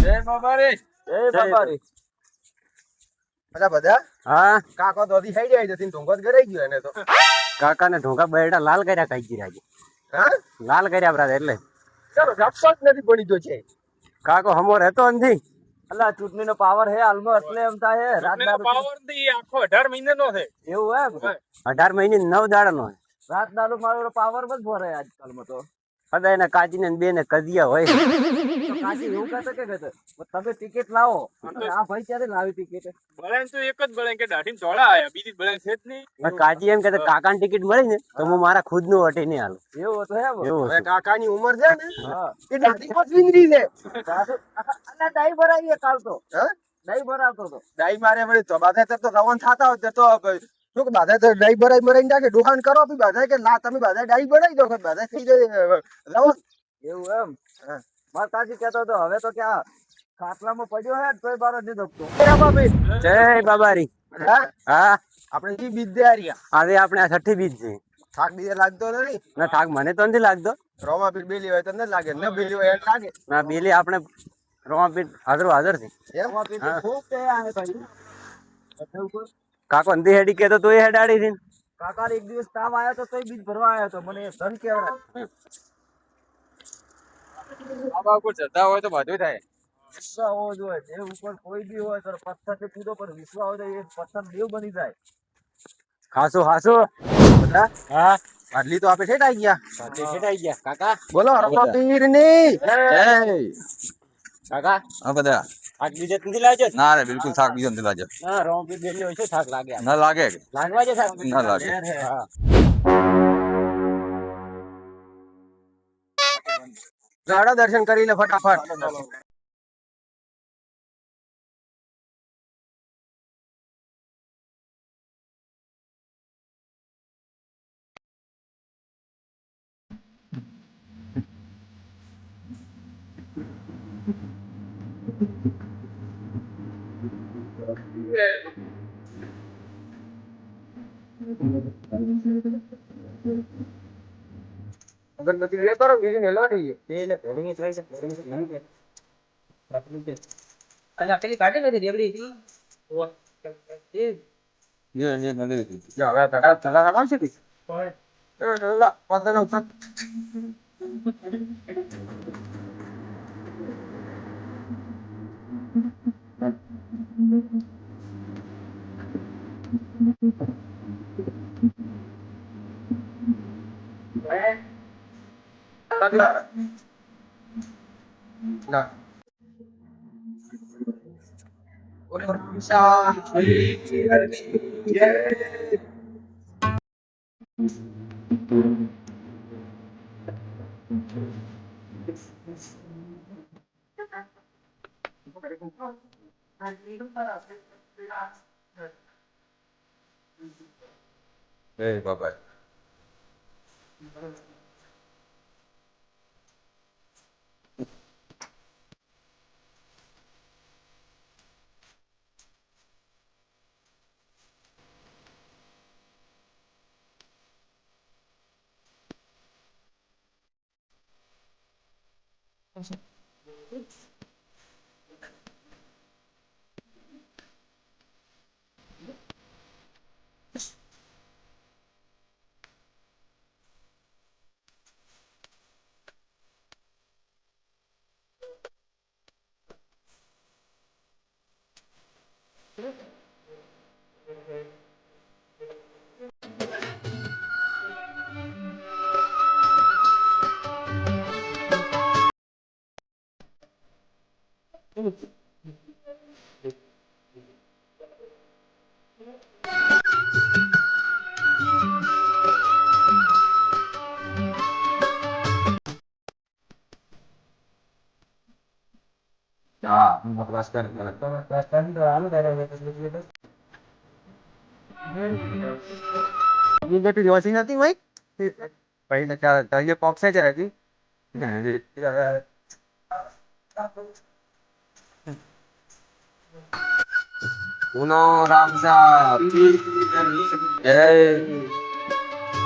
જય બાબારી. જય બાબારી. અચ્છા બધા હા કાકો તો હજી થઈ જાય છે ઢોંગો જ ગરાઈ ગયો એને તો. કાકા ને ઢોંગા બેડા લાલ કર્યા કઈ ગયા આજે. હા લાલ કર્યા બ્રાદર એટલે ચાલો રક્ષો જ નથી પડી ગયો છે. કાકો હમો રહેતો નથી. અલા ચૂંટણી નો પાવર હે હાલમાં એટલે એમ થાય હે રાત દારૂ પાવર થી આખો 18 મહિનાનો છે. એવું એમ 18 મહિને 9 દાડાનો રાત દારૂ મારો પાવર જ ભરે આજકાલમાં તો બધા એના કાચી ને બે ને કદિયા હોય. તો કાચી એવું કહેતો કે કહેતો તમે ટિકિટ લાવો આ ભાઈ ક્યારે લાવી ટિકિટ બળેન તો એક જ બળેન કે દાઢી ધોળા આયા બીજી બળેન છે જ નહીં. પણ કાચી એમ કે કાકાની ટિકિટ મળી ને તો હું મારા ખુદ નું વટી નહીં હાલું. એવું હતું હે એવું હવે હતું. કાકાની ઉંમર છે ને હા એ દાઢી પર વિંગરી છે. અલા ડાઈ ભરાઈ કાલ તો હા ડાઈ ભરાવતો તો ડાઈ મારે વળી તો બાધા તો રવાન થતા હોય તો શું કે બાધા તો ડાઈ ભરાઈ મરાઈ નાખે દુકાન કરો બી બાધા કે ના તમે બાધા ડાઈ ભરાઈ દો બાધા થઈ જાય રવાન. એવું એમ માતાજી કહેતો હતો હવે તો ક્યાં ખાટલામાં પડ્યો હે તોય બારો નથી દબતો. જય બાબારી. હા હા આપણે જી વિદ્યાર્યા આજે આપણે આ 6ઠી બીજ છે. થાક બીજે લાગતો નથી. ના થાક મને તો નથી લાગતો. રોમા પીર બેલી હોય તો ન લાગે ન બેલી હોય એને લાગે. ના બેલી આપણે રોમાપીર હાજર છે. એમ હા. ખૂબ તે આને ભાઈ બધા ઉપર કાકો અંધી હેડી કેતો તો એ હેડાડી છે. કાકા એક દિવસ તાવ આવ્યો તો તોય બીજ ભરવા આવ્યો તો મને ધન કેવડા બાબા ઉપર શ્રદ્ધા હોય તો બધું થાય. વિશ્વાસ હોવો જોઈએ જે ઉપર કોઈ બી હોય તો પથ્થર થી કૂદો પર વિશ્વાસ હોય તો એ પથ્થર દેવ બની જાય. હાસો હાસો. બધા હા આટલી તો આપણે ઠેઠ આવી ગયા. સાથે હેડાઈ ગયા કાકા. બોલો રોમા પીર ની કાકા હા બધા થાક બીજે નથી લાગ્યો. ના રે બિલકુલ થાક બીજો નથી લાગ્યો. ના રોમાપીર બેલી હોય છે થાક લાગે. ના લાગે લાગવા છે થાક. ના લાગે. હા ગાડા દર્શન કરી લે ફટાફટ. અગરબત્તી લે કરો બીજી ને લાડી એટલે ઘણી થઈ છે અલ્યા પેલી કાઢી નથી રેબડી એ જા હવે તડા તડા આવશે તી લા પંદર ઉપર ના ઓલો શા એ બાબા હા બસ કર ये बेटी जोशी नहीं भाई भाई क्या ये पॉक्स है जाएगी उनो रामसा जय